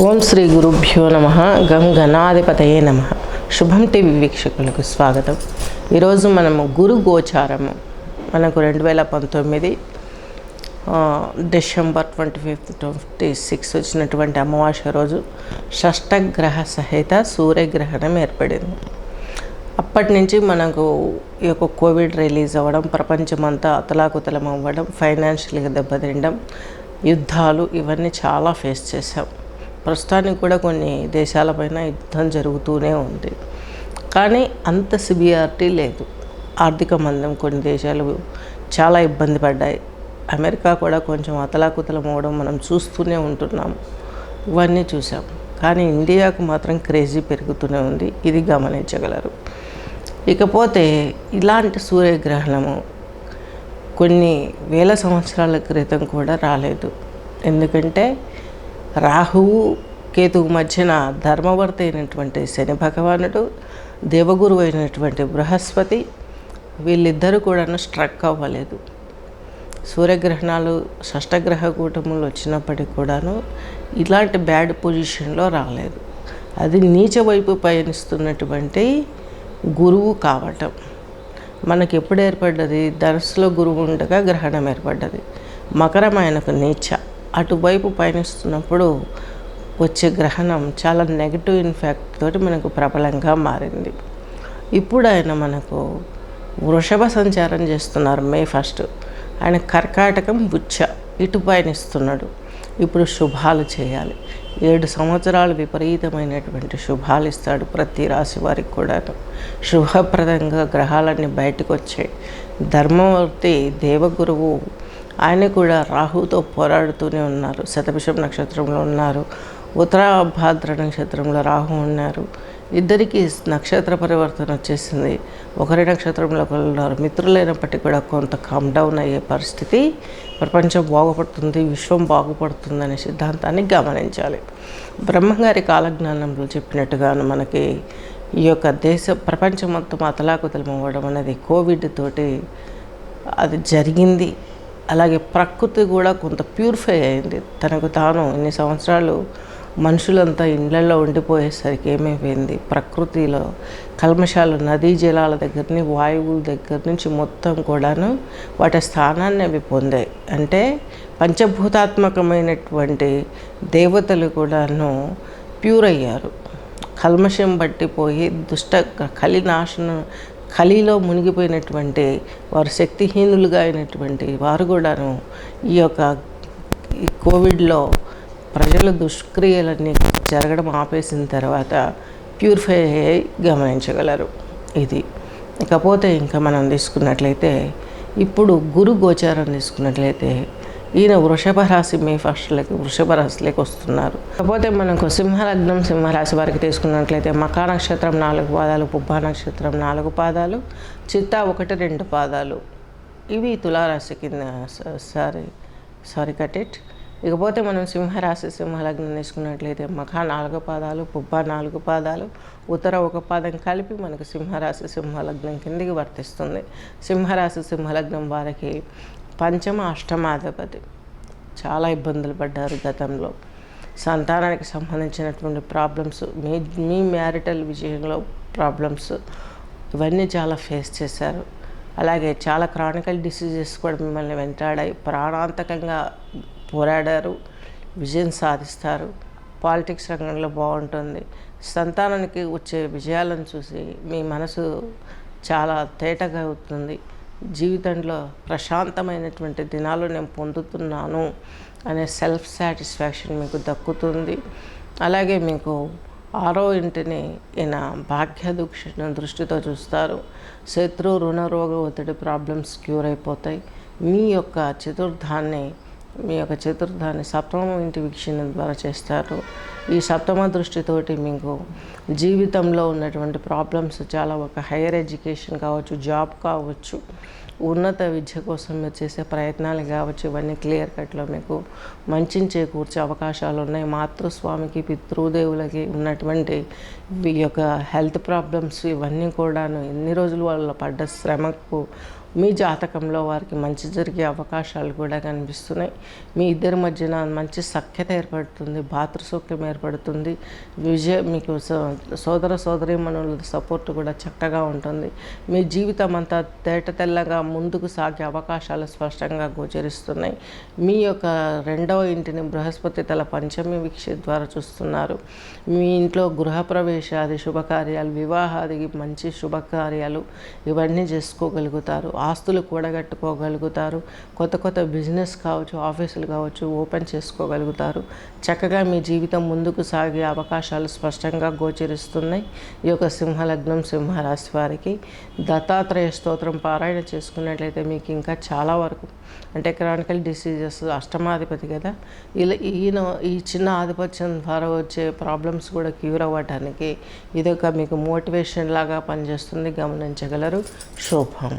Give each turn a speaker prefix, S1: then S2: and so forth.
S1: ఓం శ్రీ గురుభ్యో నమ. గం గణాధిపతయే నమ. శుభం టీవీ వీక్షకులకు స్వాగతం. ఈరోజు మనము గురు గోచారము మనకు 2019 డిసెంబర్ 25, 26 వచ్చినటువంటి అమావాస్య రోజు షష్టగ్రహ సహిత సూర్యగ్రహణం ఏర్పడింది. అప్పటి నుంచి మనకు ఈ యొక్క కోవిడ్ రిలీజ్ అవ్వడం, ప్రపంచమంతా అతలాకుతలం అవ్వడం, ఫైనాన్షియల్గా దెబ్బతినడం, యుద్ధాలు ఇవన్నీ చాలా ఫేస్ చేసాం. ప్రస్తుతానికి కూడా కొన్ని దేశాలపైన యుద్ధం జరుగుతూనే ఉంది. కానీ అంత సివియారిటీ లేదు. ఆర్థిక మందం కొన్ని దేశాలు చాలా ఇబ్బంది పడ్డాయి. అమెరికా కూడా కొంచెం అతలాకుతలం అవ్వడం మనం చూస్తూనే ఉంటున్నాం. ఇవన్నీ చూసాం. కానీ ఇండియాకు మాత్రం క్రేజీ పెరుగుతూనే ఉంది. ఇది గమనించగలరు. ఇకపోతే ఇలాంటి సూర్యగ్రహణము కొన్ని వేల సంవత్సరాల క్రితం కూడా రాలేదు. ఎందుకంటే రాహువు కేతువు మధ్యన ధర్మవర్తి అయినటువంటి శని భగవానుడు, దేవగురువు అయినటువంటి బృహస్పతి, వీళ్ళిద్దరూ కూడా స్ట్రక్ అవ్వలేదు. సూర్యగ్రహణాలు షష్టగ్రహ కూటములు వచ్చినప్పటికీ కూడాను ఇలాంటి బ్యాడ్ పొజిషన్లో రాలేదు. అది నీచ వైపు పయనిస్తున్నటువంటి గురువు కావటం. మనకి ఎప్పుడు ఏర్పడ్డది? ధనుస్సులో గురువు ఉండగా గ్రహణం ఏర్పడ్డది. మకరం ఆయనకు నీచ. అటువైపు పయనిస్తున్నప్పుడు వచ్చే గ్రహణం చాలా నెగిటివ్ ఇంపాక్ట్ తోటి మనకు ప్రబలంగా మారింది. ఇప్పుడు ఆయన మనకు వృషభ సంచారం చేస్తున్నారు. మే 1 ఆయన కర్కాటకం ఉచ్చ ఇటు పయనిస్తున్నాడు. ఇప్పుడు శుభాలు చేయాలి. 7 సంవత్సరాలు విపరీతమైనటువంటి శుభాలు ఇస్తాడు ప్రతి రాశి వారికి కూడా. శుభప్రదంగా గ్రహాలన్నీ బయటకు వచ్చాయి. ధర్మవర్తి దేవగురువు ఆయన కూడా రాహుతో పోరాడుతూనే ఉన్నారు. శతభిషం నక్షత్రంలో ఉన్నారు. ఉత్తరాభాద్ర నక్షత్రంలో రాహు ఉన్నారు. ఇద్దరికి నక్షత్ర పరివర్తన వచ్చేసింది. ఒకరి నక్షత్రంలో ఉన్నారు. మిత్రులైనప్పటికీ కూడా కొంత కామ్ డౌన్ అయ్యే పరిస్థితి. ప్రపంచం బాగుపడుతుంది, విశ్వం బాగుపడుతుంది అనే సిద్ధాంతాన్ని గమనించాలి. బ్రహ్మంగారి కాలజ్ఞానంలో చెప్పినట్టుగాను మనకి ఈ యొక్క ప్రపంచం మొత్తం అతలాకుతలం అవ్వడం అనేది కోవిడ్ తోటి అది జరిగింది. అలాగే ప్రకృతి కూడా కొంత ప్యూరిఫై అయింది. తనకు తాను ఇన్ని సంవత్సరాలు మనుషులంతా ఇళ్లలో ఉండిపోయేసరికి ఏమైపోయింది, ప్రకృతిలో కల్మషాలు నదీ జలాల దగ్గరని వాయువుల దగ్గర నుంచి మొత్తం కూడాను వాటి స్థానాన్ని అవి పొందాయి. అంటే పంచభూతాత్మకమైనటువంటి దేవతలు కూడాను ప్యూర్ అయ్యారు. కల్మషం బట్టిపోయి కలిలో మునిగిపోయినటువంటి వారు, శక్తిహీనులుగా అయినటువంటి వారు కూడాను ఈ యొక్క కోవిడ్లో ప్రజల దుష్క్రియలన్నీ జరగడం ఆపేసిన తర్వాత ప్యూరిఫై అయ్యి గమనించగలరు. ఇది ఇకపోతే ఇంకా మనం తీసుకున్నట్లయితే ఇప్పుడు గురు గోచారం తీసుకున్నట్లయితే ఈయన వృషభ రాశి మే 1 వృషభ రాశిలోకి వస్తున్నారు. కాకపోతే మనకు సింహలగ్నం సింహరాశి వారికి తీసుకున్నట్లయితే మకా నక్షత్రం 4 పాదాలు, పుబ్బా నక్షత్రం 4 పాదాలు, చిత్తా 1, 2 పాదాలు. ఇవి తులారాశి కింద సారీ కట్ ఇట్. ఇకపోతే మనం సింహరాశి సింహలగ్నం తీసుకున్నట్లయితే మకా 4 పాదాలు, పుబ్బా 4 పాదాలు, ఉత్తర 1 పాదం కలిపి మనకు సింహరాశి సింహలగ్నం కిందికి వర్తిస్తుంది. సింహరాశి సింహలగ్నం వారికి పంచమ అష్టమాధిపతి. చాలా ఇబ్బందులు పడ్డారు గతంలో. సంతానానికి సంబంధించినటువంటి ప్రాబ్లమ్స్, మీ మ్యారిటల్ విషయంలో ప్రాబ్లమ్స్ ఇవన్నీ చాలా ఫేస్ చేశారు. అలాగే చాలా క్రానికల్ డిసీజెస్ కూడా మిమ్మల్ని వెంటాడాయి. ప్రాణాంతకంగా పోరాడారు, విజయం సాధిస్తారు. పాలిటిక్స్ రంగంలో బాగుంటుంది. సంతానానికి వచ్చే విజయాలను చూసి మీ మనసు చాలా తేటగా అవుతుంది. జీవితంలో ప్రశాంతమైనటువంటి దినాలు నేను పొందుతున్నాను అనే సెల్ఫ్ సాటిస్ఫాక్షన్ మీకు దక్కుతుంది. అలాగే మీకు 6వ ఇంటిని ఈయన భాగ్య దృష్టితో చూస్తారు. శత్రు రుణ రోగ ఒత్తిడి ప్రాబ్లమ్స్ క్యూర్ అయిపోతాయి. మీ యొక్క చతుర్థాన్ని సప్తమ ఇంటి వీక్షణ ద్వారా చేస్తారు. ఈ సప్తమ దృష్టితోటి మీకు జీవితంలో ఉన్నటువంటి ప్రాబ్లమ్స్ చాలా, ఒక హైయర్ ఎడ్యుకేషన్ కావచ్చు, జాబ్ కావచ్చు, ఉన్నత విద్య కోసం మీరు చేసే ప్రయత్నాలు కావచ్చు, ఇవన్నీ క్లియర్ కట్లో మీకు మంచిని చేకూర్చే అవకాశాలు ఉన్నాయి. మాతృస్వామికి, పితృదేవులకి ఉన్నటువంటి ఈ యొక్క హెల్త్ ప్రాబ్లమ్స్ ఇవన్నీ కూడాను ఎన్ని రోజులు వాళ్ళు పడ్డ శ్రమకు మీ జాతకంలో వారికి మంచి జరిగే అవకాశాలు కూడా కనిపిస్తున్నాయి. మీ ఇద్దరి మధ్యన మంచి సఖ్యత ఏర్పడుతుంది, భాతృసౌఖ్యం ఏర్పడుతుంది. మీకు సోదర సోదరీమణుల సపోర్ట్ కూడా చక్కగా ఉంటుంది. మీ జీవితం అంతా తేటతెల్లగా ముందుకు సాగే అవకాశాలు స్పష్టంగా గోచరిస్తున్నాయి. మీ యొక్క రెండవ ఇంటిని బృహస్పతి తల పంచమి వీక్ష ద్వారా చూస్తున్నారు. మీ ఇంట్లో గృహప్రవేశాది శుభకార్యాలు, వివాహాది మంచి శుభకార్యాలు ఇవన్నీ చేసుకోగలుగుతారు. ఆస్తులు కూడగట్టుకోగలుగుతారు. కొత్త కొత్త బిజినెస్ కావచ్చు, ఆఫీసులు కావచ్చు ఓపెన్ చేసుకోగలుగుతారు. చక్కగా మీ జీవితం ముందుకు సాగే అవకాశాలు స్పష్టంగా గోచరిస్తున్నాయి. ఈ యొక్క సింహలగ్నం సింహరాశి వారికి దత్తాత్రేయ స్తోత్రం పారాయణ చేసుకున్నట్లయితే మీకు ఇంకా చాలా వరకు అంటే క్రానికల్ డిసీజెస్ అష్టమాధిపతి కదా, ఈ చిన్న ఆధిపత్యం ద్వారా వచ్చే ప్రాబ్లమ్స్ కూడా క్యూర్ అవ్వటానికి ఇదొక మీకు మోటివేషన్ లాగా పనిచేస్తుంది, గమనించగలరు. శుభం.